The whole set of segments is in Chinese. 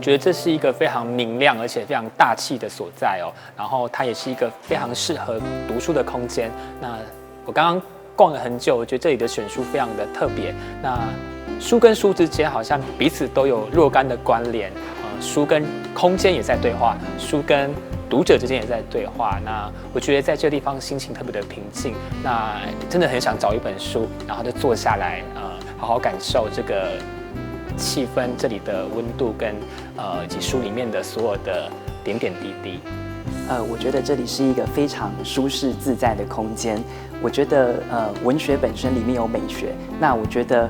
觉得这是一个非常明亮而且非常大气的所在哦。然后它也是一个非常适合读书的空间。那我刚刚逛了很久，我觉得这里的选书非常的特别。那书跟书之间好像彼此都有若干的关联，书跟空间也在对话，书跟读者之间也在对话。那我觉得在这个地方心情特别的平静，那真的很想找一本书，然后就坐下来，好好感受这个气氛，这里的温度跟以及书里面的所有的点点滴滴。我觉得这里是一个非常舒适自在的空间。我觉得文学本身里面有美学，那我觉得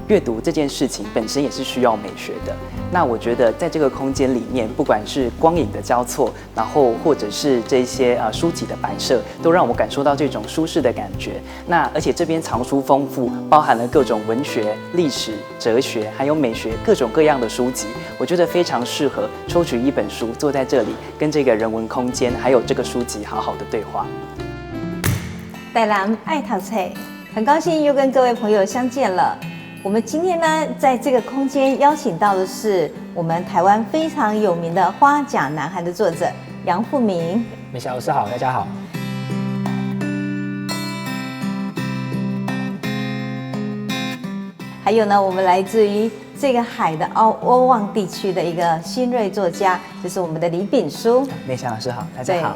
阅读这件事情本身也是需要美学的。那我觉得在这个空间里面，不管是光影的交错，然后或者是这些书籍的摆设，都让我感受到这种舒适的感觉。那而且这边藏书丰富，包含了各种文学、历史、哲学，还有美学各种各样的书籍。我觉得非常适合抽取一本书，坐在这里，跟这个人文空间还有这个书籍好好的对话。台南爱读册，很高兴又跟各位朋友相见了。我们今天呢，在这个空间邀请到的是我们台湾非常有名的《花甲男孩》的作者杨富闵。美霞老师好，大家好。还有呢，我们来自于这个海的欧望地区的一个新锐作家，就是我们的李炳书。美霞老师好，大家好。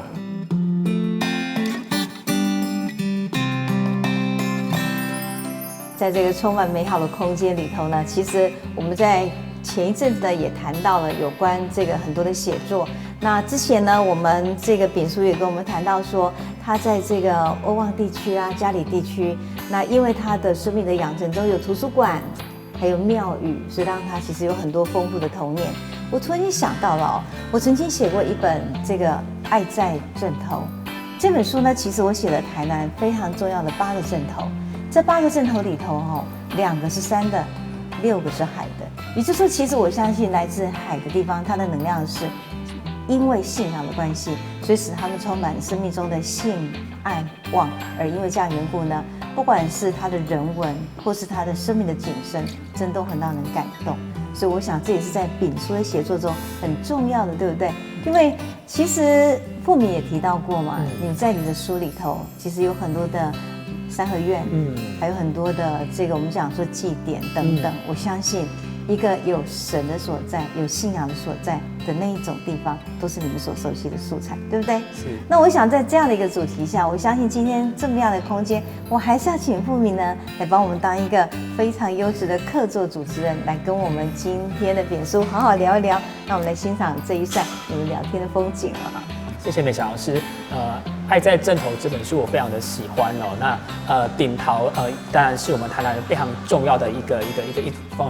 在这个充满美好的空间里头呢，其实我们在前一阵子呢也谈到了有关这个很多的写作。那之前呢，我们这个炳书也跟我们谈到说，他在这个欧望地区啊、嘉里地区，那因为他的生命的养成中有图书馆，还有庙宇，所以让他其实有很多丰富的童年。我突然间想到了哦，我曾经写过一本这个《爱在镇头》这本书呢，其实我写了台南非常重要的8个镇头。这8个镇头里头2个是山的，6个是海的。也就是说，其实我相信来自海的地方，它的能量是因为信仰的关系，所以使他们充满生命中的信、爱、望。而因为这样缘故呢，不管是他的人文，或是他的生命的景深，真都很让人感动。所以我想，这也是在炳书的写作中很重要的，对不对？因为其实富闵也提到过嘛，你在你的书里头，其实有很多的三合院，还有很多的这个我们讲说祭典等等。我相信一个有神的所在、有信仰的所在的那一种地方，都是你们所熟悉的素材，对不对？是。那我想在这样的一个主题下，我相信今天这么样的空间，我还是要请富闵呢来帮我们当一个非常优质的客座主持人，来跟我们今天的炳书好好聊一聊，让我们来欣赏这一段你们聊天的风景了。谢谢美霞老师。爱在镇头这本书我非常的喜欢哦。那顶桃当然是我们台南非常重要的一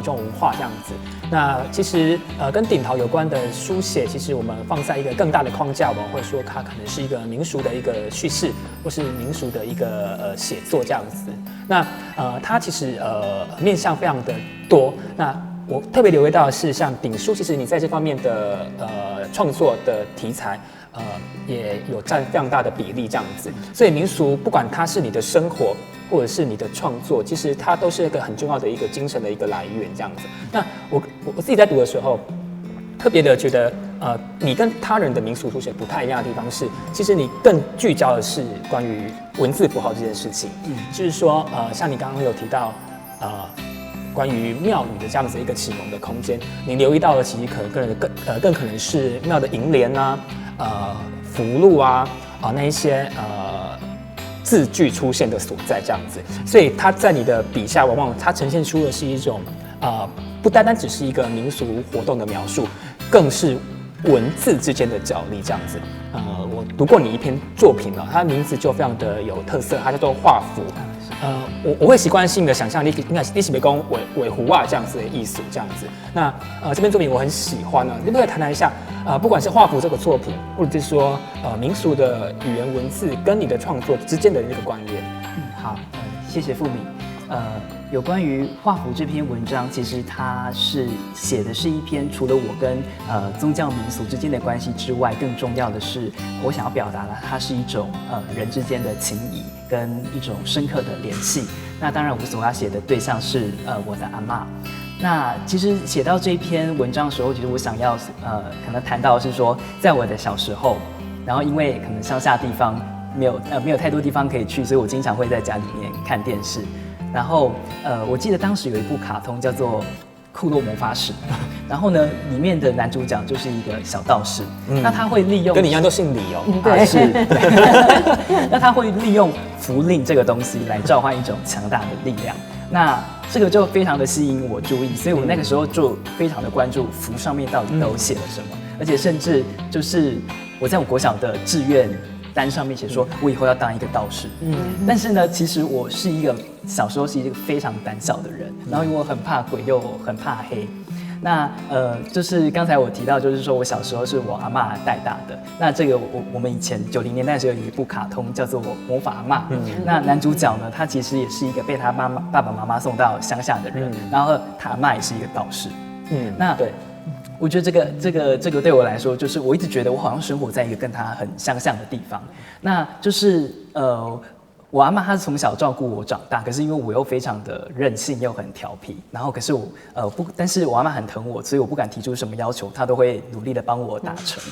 种文化这样子。那其实跟顶桃有关的书写，其实我们放在一个更大的框架，我们会说它可能是一个民俗的一个叙事，或是民俗的一个写作这样子。那它其实面向非常的多。那我特别留意到的是，像炳书，其实你在这方面的创作的题材。也有占非常大的比例这样子，所以民俗不管它是你的生活或者是你的创作，其实它都是一个很重要的一个精神的一个来源这样子。那我自己在读的时候，特别的觉得，你跟他人的民俗书写不太一样的地方是，其实你更聚焦的是关于文字符号这件事情。就是说，像你刚刚有提到，关于庙宇的这样子一个启蒙的空间，你留意到的其实更可能是庙的楹联啊。符箓啊，那一些字句出现的所在这样子，所以它在你的笔下，往往它呈现出的是一种不单单只是一个民俗活动的描述，更是文字之间的角力这样子。我读过你一篇作品了，它的名字就非常的有特色，它叫做画符。我会习惯性的想象你是别讲尾狐啊这样子的艺术这样子。那这篇作品我很喜欢呢，你可不可以谈谈一下不管是画符这个作品，或者是说民俗的语言文字跟你的创作之间的那个关联？好，谢谢富闵。有关于画符这篇文章，其实它是写的是一篇除了我跟宗教民俗之间的关系之外，更重要的是我想要表达的，它是一种人之间的情谊跟一种深刻的联系。那当然，我所要写的对象是我的阿嬷。那其实写到这篇文章的时候，其实我想要可能谈到的是说，在我的小时候，然后因为可能乡下地方没有太多地方可以去，所以我经常会在家里面看电视。然后我记得当时有一部卡通叫做《库洛魔法使》，然后呢，里面的男主角就是一个小道士，那他会利用跟你一样都姓李哦，对，是，对那他会利用符令这个东西来召唤一种强大的力量，那这个就非常的吸引我注意，所以我那个时候就非常的关注符上面到底都写了什么，而且甚至就是我在我国小的志愿单上面写说，我以后要当一个道士。但是呢，其实我是一个小时候是一个非常胆小的人，然后因为我很怕鬼又很怕黑。那就是刚才我提到，就是说我小时候是我阿嬷带大的。那这个我们以前90年代的时候有一部卡通叫做《魔法阿嬷》，那男主角呢，他其实也是一个被他爸爸妈妈送到乡下的人，然后他阿嬷也是一个道士。那对。我觉得这个对我来说，就是我一直觉得我好像生活在一个跟他很相像的地方。那就是我阿嬷她是从小照顾我长大，可是因为我又非常的任性又很调皮，然后可是但是我阿嬷很疼我，所以我不敢提出什么要求，她都会努力的帮我达成。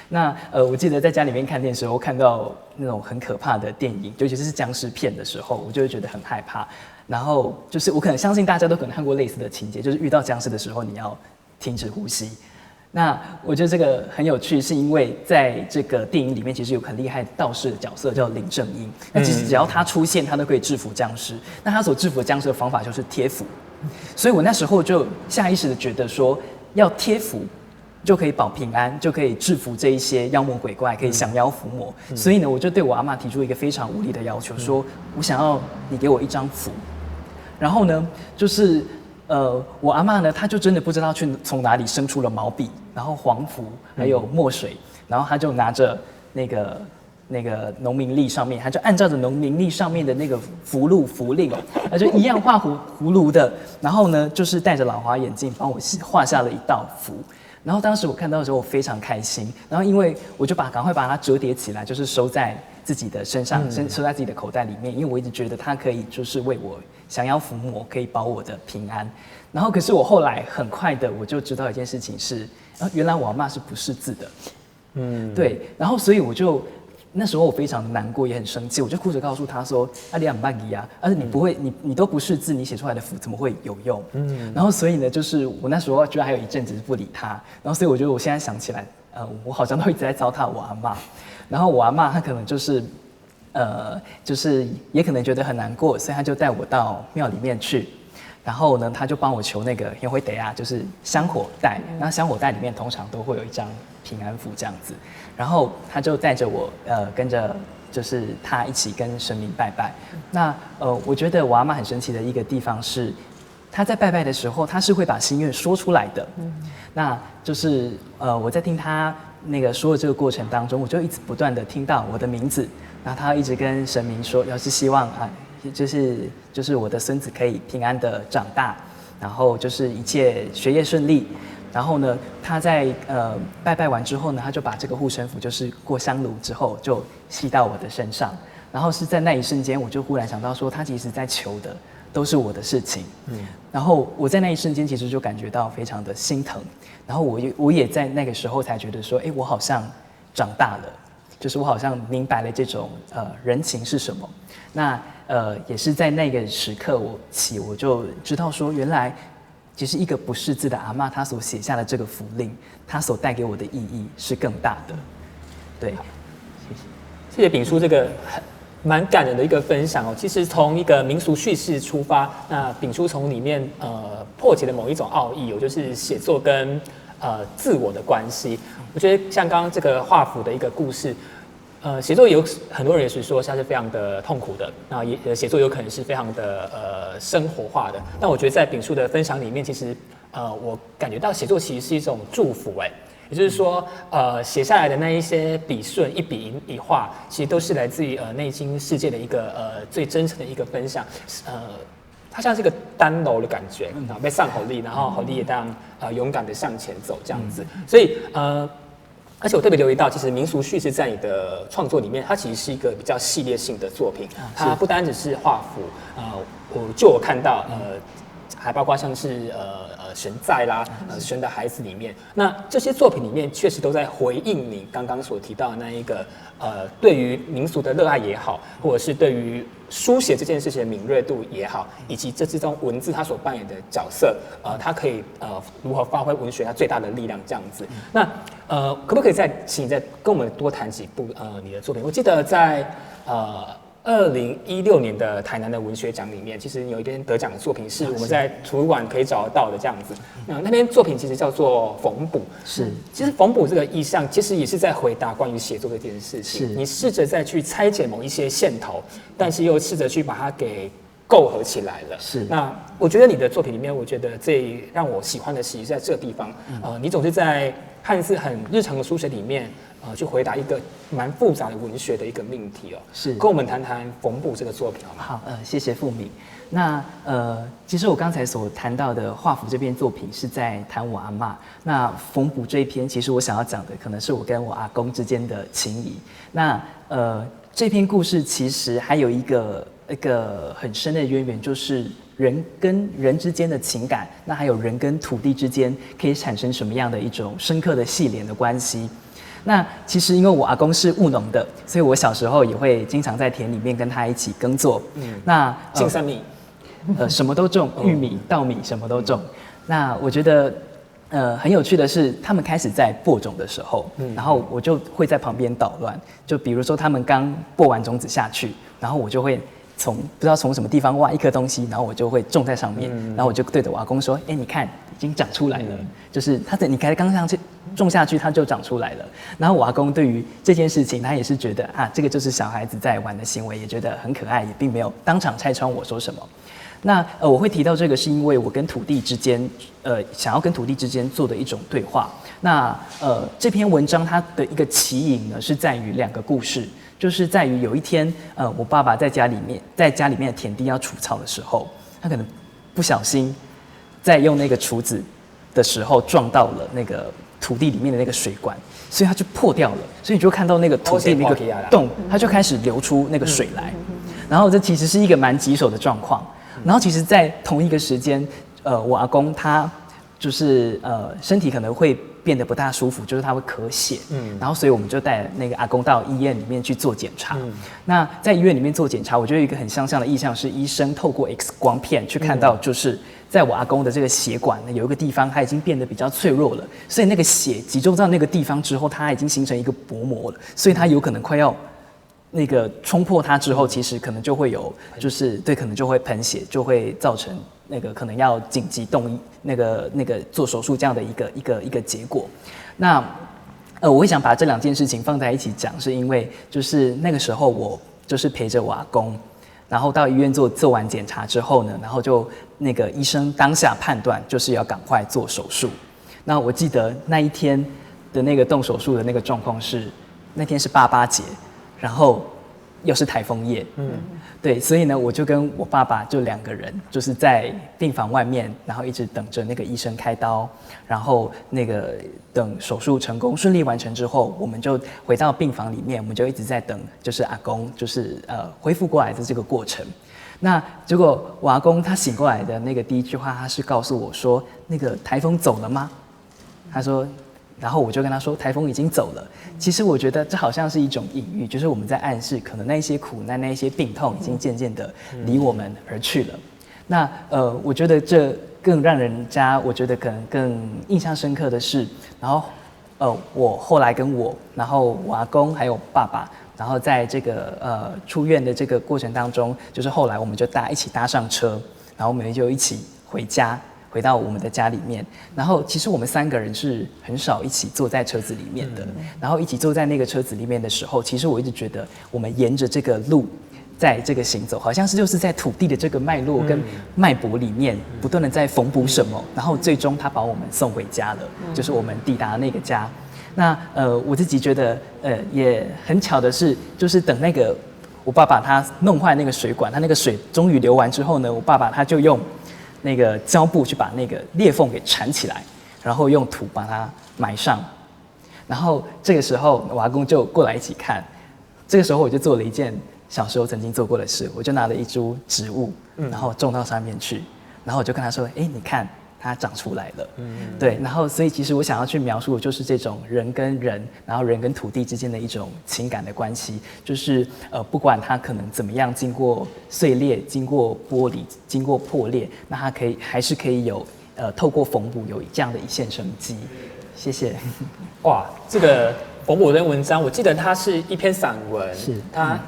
那我记得在家里面看电视，我看到那种很可怕的电影，尤其是僵尸片的时候，我就会觉得很害怕。然后就是我可能相信大家都可能看过类似的情节，就是遇到僵尸的时候你要停止呼吸。那我觉得这个很有趣，是因为在这个电影里面，其实有很厉害的道士的角色叫林正英。那其实只要他出现，他都可以制服僵尸。那他所制服的僵尸的方法就是贴符。所以我那时候就下意识的觉得说，要贴符就可以保平安，就可以制服这一些妖魔鬼怪，可以降妖伏魔。所以呢，我就对我阿嬷提出一个非常无理的要求，说我想要你给我一张符。然后呢，就是我阿嬷呢，她就真的不知道去从哪里生出了毛笔，然后黄符，还有墨水，然后她就拿着那个农民历上面，她就按照着农民历上面的那个符令，她就一样画葫芦的，然后呢，就是戴着老花眼镜帮我画下了一道符。然后当时我看到的时候，我非常开心。然后因为我就赶快把它折叠起来，就是收在自己的身上，收在自己的口袋里面。因为我一直觉得它可以就是为我降妖伏魔，可以保我的平安。然后可是我后来很快的我就知道一件事情是，原来我阿嬷是不识字的。对。然后所以我就那时候我非常的难过，也很生气，我就哭着告诉他说：“啊，你很慢疑啊，而且你不会，你都不识字，你写出来的符怎么会有用？”然后所以呢，就是我那时候居然还有一阵子不理他，然后所以我觉得我现在想起来，我好像都一直在糟蹋我阿嬷，然后我阿嬷她可能就是也可能觉得很难过，所以她就带我到庙里面去。然后呢，他就帮我求那个烟灰袋啊，就是香火袋。那香火袋里面通常都会有一张平安符这样子。然后他就带着我，跟着就是他一起跟神明拜拜。那我觉得我阿嬷很神奇的一个地方是，他在拜拜的时候，他是会把心愿说出来的。那就是我在听他那个说的这个过程当中，我就一直不断的听到我的名字，然后他一直跟神明说，要是希望啊。就是我的孙子可以平安的长大，然后就是一切学业顺利。然后呢，他在拜完之后呢，他就把这个护身符就是过香炉之后就吸到我的身上。然后是在那一瞬间，我就忽然想到说，他其实在求的都是我的事情。然后我在那一瞬间其实就感觉到非常的心疼。然后我也在那个时候才觉得说，我好像长大了。就是我好像明白了这种人情是什么。那也是在那个时刻我就知道说，原来其实一个不识字的阿嬷，她所写下的这个符令，她所带给我的意义是更大的。对，谢谢秉叔这个蛮感人的一个分享哦。其实从一个民俗叙事出发，那秉叔从里面破解了某一种奥义，就是写作跟自我的关系。我觉得像刚刚这个画符的一个故事，写作有很多人也是说它是非常的痛苦的，那也写作有可能是非常的生活化的。但我觉得在秉叔的分享里面，其实我感觉到写作其实是一种祝福，也就是说写下来的那一些笔顺一笔一画，其实都是来自于内心世界的一个最真诚的一个分享。它像是一个单楼的感觉，被上好力，然后好力也当勇敢的向前走这样子。所以而且我特别留意到，其实民俗叙事在你的创作里面，它其实是一个比较系列性的作品。它不单只是画符，我看到还包括像是神在啦，神的孩子里面，那这些作品里面确实都在回应你刚刚所提到的那一个对于民俗的热爱也好，或者是对于书写这件事情的敏锐度也好，以及这之中文字它所扮演的角色，它可以如何发挥文学它最大的力量这样子。那可不可以请你再跟我们多谈几部你的作品？我记得在2016年的台南的文学奖里面，其实有一篇得奖的作品是我们在图书馆可以找得到的这样子。那篇作品其实叫做缝补。是，其实缝补这个意象，其实也是在回答关于写作这件事情。是，你试着再去拆解某一些线头，但是又试着去把它给构合起来了。是。那我觉得你的作品里面，我觉得最让我喜欢的其实在这个地方。你总是在看似很日常的书写里面。去回答一个蛮复杂的文学的一个命题哦，是跟我们谈谈缝补这个作品好吗？好，谢谢富敏。那其实我刚才所谈到的画符这篇作品是在谈我阿嬷。那缝补这一篇，其实我想要讲的可能是我跟我阿公之间的情谊。那这篇故事其实还有一个很深的渊源，就是人跟人之间的情感，那还有人跟土地之间可以产生什么样的一种深刻的系联的关系。那其实因为我阿公是务农的，所以我小时候也会经常在田里面跟他一起耕作。那种三米，什么都种，玉米、稻米什么都种。那我觉得很有趣的是，他们开始在播种的时候，然后我就会在旁边捣乱。就比如说他们刚播完种子下去，然后我就会不知道从什么地方挖一颗东西，然后我就会种在上面，然后我就对着我阿公说：“你看，已经长出来了。就是你刚上去种下去，它就长出来了。”然后我阿公对于这件事情，他也是觉得这个就是小孩子在玩的行为，也觉得很可爱，也并没有当场拆穿我说什么。那我会提到这个，是因为我跟土地之间，想要跟土地之间做的一种对话。那这篇文章它的一个起引呢，是在于2个故事。就是在于有一天，我爸爸在家里面的田地要除草的时候，他可能不小心在用那个锄子的时候撞到了那个土地里面的那个水管，所以它就破掉了。所以你就看到那个土地那个洞，它就开始流出那个水来。然后这其实是一个蛮棘手的状况。然后其实，在同一个时间，我阿公他就是身体可能会变得不大舒服，就是他会咳血，然后所以我们就带那个阿公到医院里面去做检查。那在医院里面做检查，我觉得有一个很相像的意象是，医生透过 X 光片去看到，就是在我阿公的这个血管呢，有一个地方它已经变得比较脆弱了，所以那个血集中到那个地方之后，它已经形成一个薄膜了，所以它有可能快要那个冲破它之后，其实可能就会有，就是对，可能就会喷血，就会造成那个可能要紧急动医，那个做手术这样的一个结果。那我会想把这2件事情放在一起讲，是因为就是那个时候我就是陪着我阿公，然后到医院做完检查之后呢，然后就那个医生当下判断就是要赶快做手术。那我记得那一天的那个动手术的那个状况是，那天是88节。然后又是台风夜，对，所以呢，我就跟我爸爸就2个人，就是在病房外面，然后一直等着那个医生开刀，然后那个等手术成功顺利完成之后，我们就回到病房里面，我们就一直在等，就是阿公就是恢复过来的这个过程。那结果我阿公他醒过来的那个第一句话，他是告诉我说：“那个台风走了吗？”他说。然后我就跟他说，台风已经走了。其实我觉得这好像是一种隐喻，就是我们在暗示，可能那一些苦难、那一些病痛，已经渐渐的离我们而去了。那我觉得这更让人家，我觉得可能更印象深刻的是，然后我后来跟然后我阿公还有爸爸，然后在这个出院的这个过程当中，就是后来我们就一起搭上车，然后我们就一起回到我们的家里面，然后其实我们3个人是很少一起坐在车子里面的。然后一起坐在那个车子里面的时候，其实我一直觉得我们沿着这个路在这个行走，好像是就是在土地的这个脉络跟脉搏里面不断的在缝补什么，然后最终他把我们送回家了，就是我们抵达那个家。那我自己觉得也很巧的是，就是等那个我爸爸他弄坏那个水管，他那个水终于流完之后呢，我爸爸他就用那个胶布去把那个裂缝给缠起来，然后用土把它埋上。然后这个时候我阿公就过来一起看。这个时候我就做了一件小时候曾经做过的事，我就拿了一株植物，然后种到上面去。然后我就跟他说，哎，你看。它长出来了，对，然后所以其实我想要去描述的就是这种人跟人，然后人跟土地之间的一种情感的关系，就是不管它可能怎么样经过碎裂、经过剥离、经过破裂，那它还是可以有透过缝补有这样的一线生机。谢谢。哇，这个冯博的文章，我记得它是一篇散文，是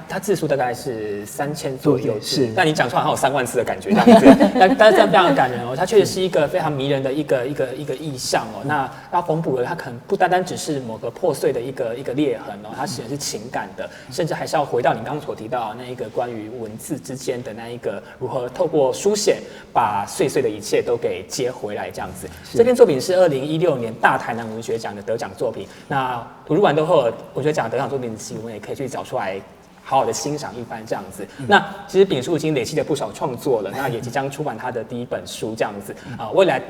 它字数大概是3000左右，是。但你讲出来好像有3万字的感觉这样子，但是这样非常感人哦。它确实是一个非常迷人的一个意象哦。那冯博它可能不单单只是某个破碎的一个裂痕哦，它写的是情感的，甚至还是要回到你刚刚所提到的那一个关于文字之间的那一个如何透过书写把碎碎的一切都给接回来这样子。这篇作品是2016年大台南文学奖的得奖作品。那图书馆都会有文学奖得奖作品集，我们也可以去找出来，好好的欣赏一番这样子。那其实秉书已经累积了不少创作了，那也即将出版他的第1本书这样子啊。未来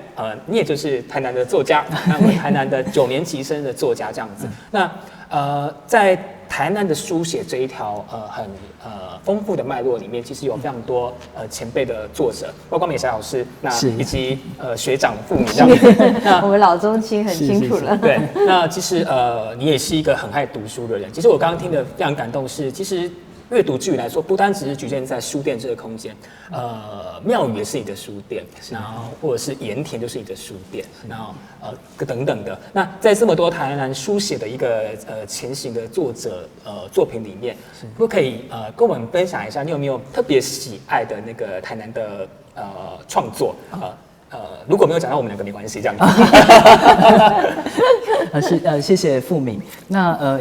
你也就是台南的作家，那我台南的9年级生的作家这样子。那在台南的书写这一条很丰富的脉络里面，其实有非常多前辈的作者，包括美霞老师，那以及学长傅明这样子。我们老中青很清楚了。对，那其实你也是一个很爱读书的人。其实我刚刚听得非常感动是，其实阅读之余来说，不单只是局限在书店这个空间，庙宇也是你的书店，然后或者是盐田就是你的书店，然后等等的。那在这么多台南书写的一个前行的作者作品里面，可不可以跟我们分享一下，你有没有特别喜爱的那个台南的创作？如果没有讲到我们2个没关系，这样子。谢谢傅敏。那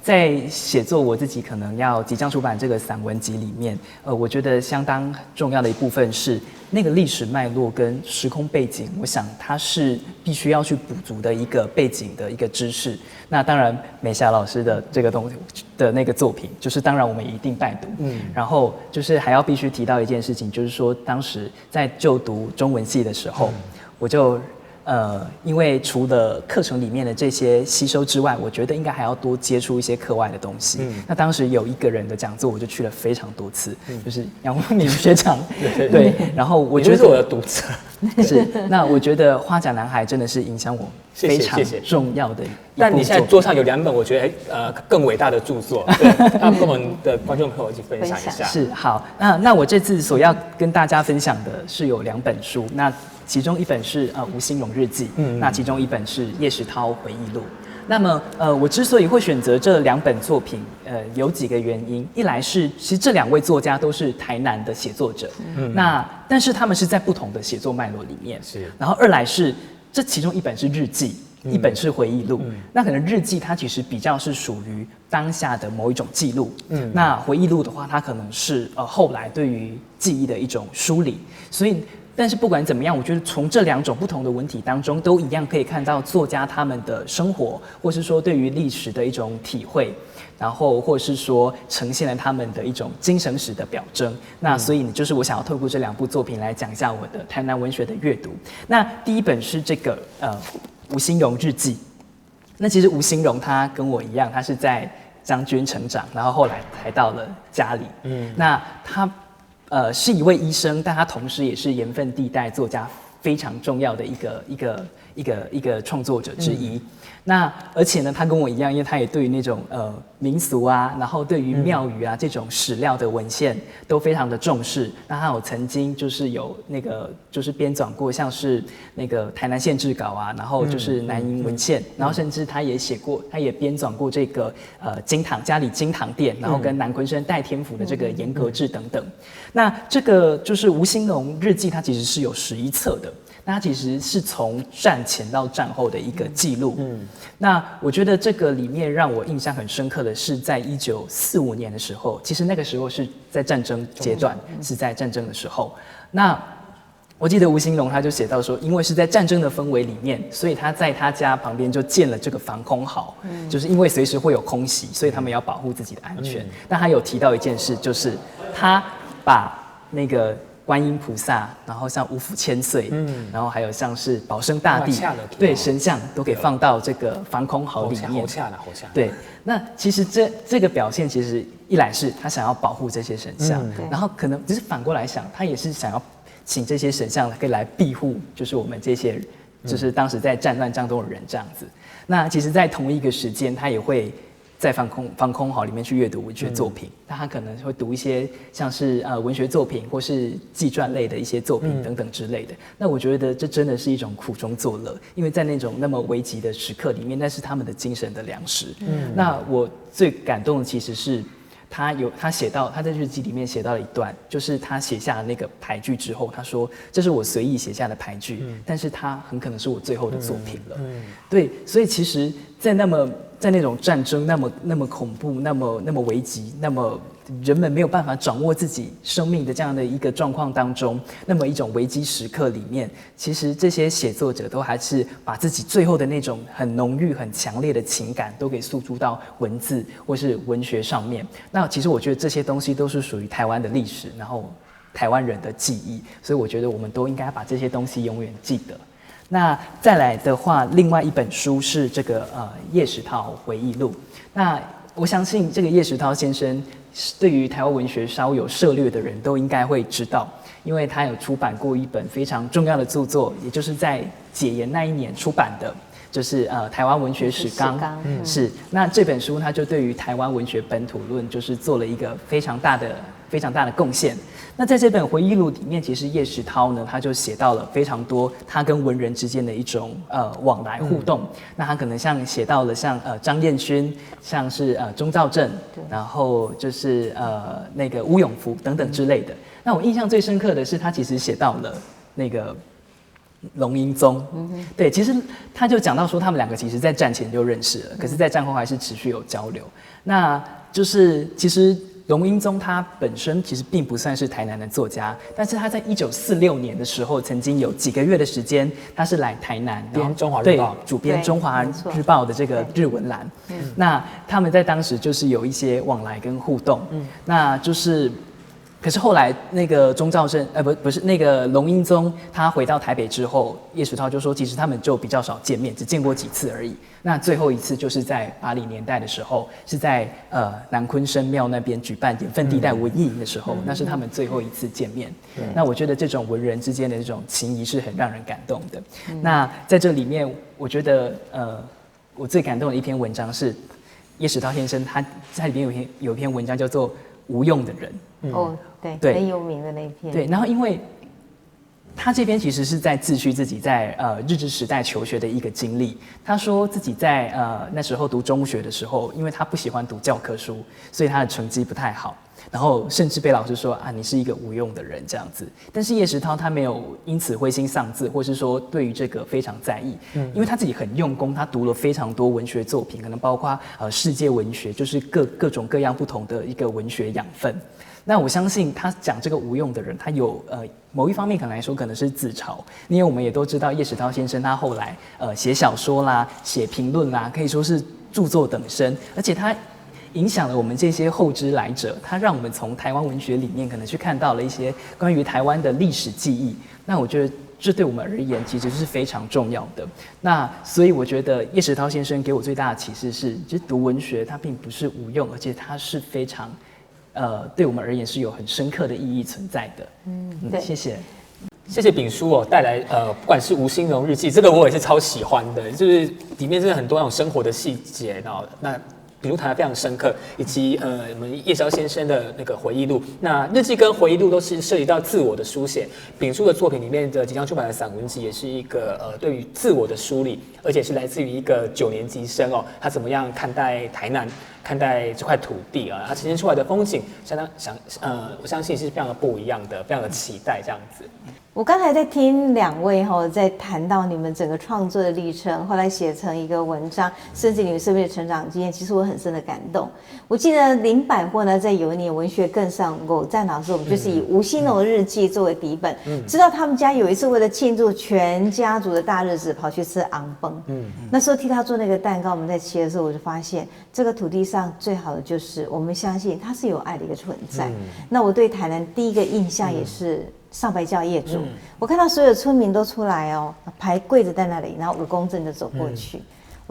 在写作我自己可能要即将出版这个散文集里面，我觉得相当重要的一部分是那个历史脉络跟时空背景，我想它是必须要去补足的一个背景的一个知识。那当然，美霞老师的这个东西的那个作品，就是当然我们一定拜读。然后就是还要必须提到一件事情，就是说当时在就读中文系的时候，我就。因为除了课程里面的这些吸收之外，我觉得应该还要多接触一些课外的东西。那当时有一个人的讲座，我就去了非常多次，就是杨富明学长。对，然后我觉得是我的读者。是，那我觉得《花甲男孩》真的是影响我非常重要的一部。但你现在桌上有2本，我觉得更伟大的著作，对，要跟我们的观众朋友一起分享一下。是，好，那我这次所要跟大家分享的是有2本书，那其中一本是吴兴荣日记，那其中一本是叶石涛回忆录。那么我之所以会选择这2本作品，有几个原因。一来是其实这2位作家都是台南的写作者，但是他们是在不同的写作脉络里面。是。然后2来是这其中一本是日记，一本是回忆录。那可能日记它其实比较是属于当下的某一种记录，那回忆录的话，它可能是后来对于记忆的一种梳理。所以。但是不管怎么样，我觉得从这2种不同的文体当中，都一样可以看到作家他们的生活，或是说对于历史的一种体会，然后或是说呈现了他们的一种精神史的表征。那所以就是我想要透过这2部作品来讲一下我的台南文学的阅读。那第一本是这个吴兴荣日记。那其实吴兴荣他跟我一样，他是在将军成长，然后后来才到了家里。那他。是一位医生，但他同时也是盐分地带作家非常重要的一个创作者之一。那而且呢，他跟我一样，因为他也对于那种民俗啊，然后对于庙宇啊这种史料的文献都非常的重视。那他有曾经就是有那个就是编纂过像是那个台南县志稿啊，然后就是南营文献，然后甚至他也写过，他也编纂过这个家里金堂殿，然后跟南昆生代天府的这个严格志等等。那这个就是吴兴荣日记，它其实是有11册的。那它其实是从战前到战后的一个记录。那我觉得这个里面让我印象很深刻的是，在1945年的时候，其实那个时候是在战争阶段，是在战争的时候。那我记得吴兴荣他就写到说，因为是在战争的氛围里面，所以他在他家旁边就建了这个防空壕，就是因为随时会有空袭，所以他们要保护自己的安全。但他有提到一件事，就是他把那个观音菩萨，然后像五府千岁，然后还有像是保生大帝，对神像都给放到这个防空壕里面。对，那其实这个表现，其实一来是他想要保护这些神像，然后可能只是反过来想，他也是想要请这些神像可以来庇护，就是我们这些就是当时在战乱当中的人这样子。那其实，在同一个时间，他也会在防空壕里面去阅读文学作品，那他可能会读一些像是文学作品或是纪传类的一些作品等等之类的。那我觉得这真的是一种苦中作乐，因为在那种那么危急的时刻里面，那是他们的精神的粮食。那我最感动的其实是他写到他在日记里面写到了一段，就是他写下了那个牌句之后，他说这是我随意写下的牌句，但是它很可能是我最后的作品了。对，所以其实在那种战争那么恐怖、那么危急、那么人们没有办法掌握自己生命的这样的一个状况当中，那么一种危机时刻里面，其实这些写作者都还是把自己最后的那种很浓郁、很强烈的情感都给诉诸到文字或是文学上面。那其实我觉得这些东西都是属于台湾的历史，然后台湾人的记忆，所以我觉得我们都应该把这些东西永远记得。那再来的话，另外一本书是这个叶石涛回忆录。那我相信这个叶石涛先生对于台湾文学稍有涉猎的人都应该会知道，因为他有出版过一本非常重要的著作，也就是在解严那一年出版的，就是台湾文学史纲。是，那这本书他就对于台湾文学本土论就是做了一个非常大的贡献。那在这本回忆录里面，其实叶石涛呢，他就写到了非常多他跟文人之间的一种往来互动。那他可能写到了像张彦勋，像是钟肇政，然后就是那个吴永福等等之类的。那我印象最深刻的是，他其实写到了那个龙瑛宗。对，其实他就讲到说，他们两个其实在战前就认识了，可是在战后还是持续有交流。那就是其实龙瑛宗他本身其实并不算是台南的作家，但是他在1946年的时候，曾经有几个月的时间，他是来台南编中华日报，主编中华日报的这个日文栏。那他们在当时就是有一些往来跟互动。那就是。可是后来那个钟肇政，不是那个龙瑛宗，他回到台北之后，叶石涛就说，其实他们就比较少见面，只见过几次而已。那最后一次就是在80年代的时候，是在南鯤鯓庙那边举办盐分地带文艺营的时候，那是他们最后一次见面。那我觉得这种文人之间的这种情谊是很让人感动的。那在这里面，我觉得我最感动的一篇文章是叶石涛先生他在里面有一篇文章叫做《无用的人》。对，很有名的那一篇。对，然后因为他这边其实是在自叙自己在日治时代求学的一个经历。他说自己在那时候读中学的时候，因为他不喜欢读教科书，所以他的成绩不太好，然后甚至被老师说你是一个无用的人这样子。但是叶石涛他没有因此灰心丧志，或是说对于这个非常在意，因为他自己很用功，他读了非常多文学作品，可能包括世界文学，就是各种各样不同的一个文学养分。那我相信他讲这个无用的人，他有某一方面可能来说可能是自嘲，因为我们也都知道叶石涛先生他后来写小说啦、写评论啦，可以说是著作等身，而且他影响了我们这些后知来者，他让我们从台湾文学里面可能去看到了一些关于台湾的历史记忆。那我觉得这对我们而言其实是非常重要的。那所以我觉得叶石涛先生给我最大的启示是，其实读文学它并不是无用，而且它是非常对我们而言是有很深刻的意义存在的。对，谢谢。谢谢炳叔带来不管是吴兴荣日记，这个我也是超喜欢的，就是里面真的很多那种生活的细节，那比如谈得非常深刻，以及我们叶石涛先生的那个回忆录。那日记跟回忆录都是涉及到自我的书写。炳叔的作品里面的即将出版的散文集也是一个对于自我的梳理，而且是来自于一个9年级生他怎么样看待台南，看待这块土地他呈现出来的风景，我相信是非常的不一样的，非常的期待这样子。我刚才在听两位在谈到你们整个创作的历程，后来写成一个文章，甚至你们生命的成长经验，其实我很深的感动。我记得林百货呢，在有一年文学更上我在哪时候，我们就是以吴兴荣日记作为底本，知道他们家有一次为了庆祝全家族的大日子，跑去吃昂崩。那时候替他做那个蛋糕，我们在切的时候，我就发现这个土地上最好的就是我们相信它是有爱的一个存在。那我对台南第一个印象也是上白教业主，我看到所有村民都出来排柜子在那里，然后5公正的走过去。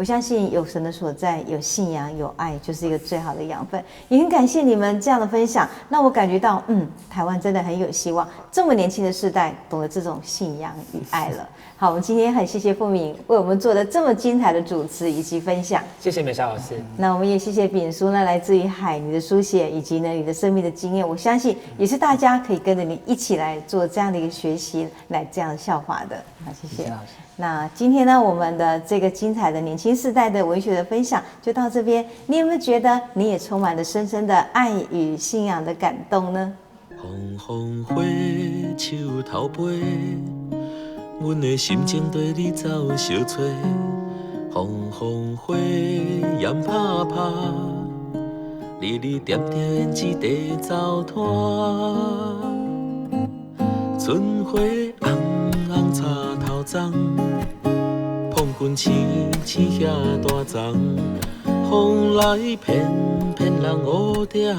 我相信有神的所在，有信仰，有爱，就是一个最好的养分。也很感谢你们这样的分享，那我感觉到，台湾真的很有希望，这么年轻的世代懂得这种信仰与爱了。好，我们今天很谢谢富闵为我们做的这么精彩的主持以及分享。谢谢美莎老师。那我们也谢谢秉书呢，来自于海你的书写以及呢你的生命的经验，我相信也是大家可以跟着你一起来做这样的一个学习，来这样效法的。好，谢谢。那今天呢，我们的这个精彩的年轻世代的文学的分享就到这边。你有没有觉得你也充满了深深的爱与信仰的感动呢？风风花树头飞，阮的心情对你走相找。风风花烟拍拍，离离点点一地走拖。春花红红插头丛，碰棍青青遐大丛。风来片片人乌蝶，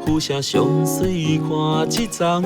浮城上水看一丛。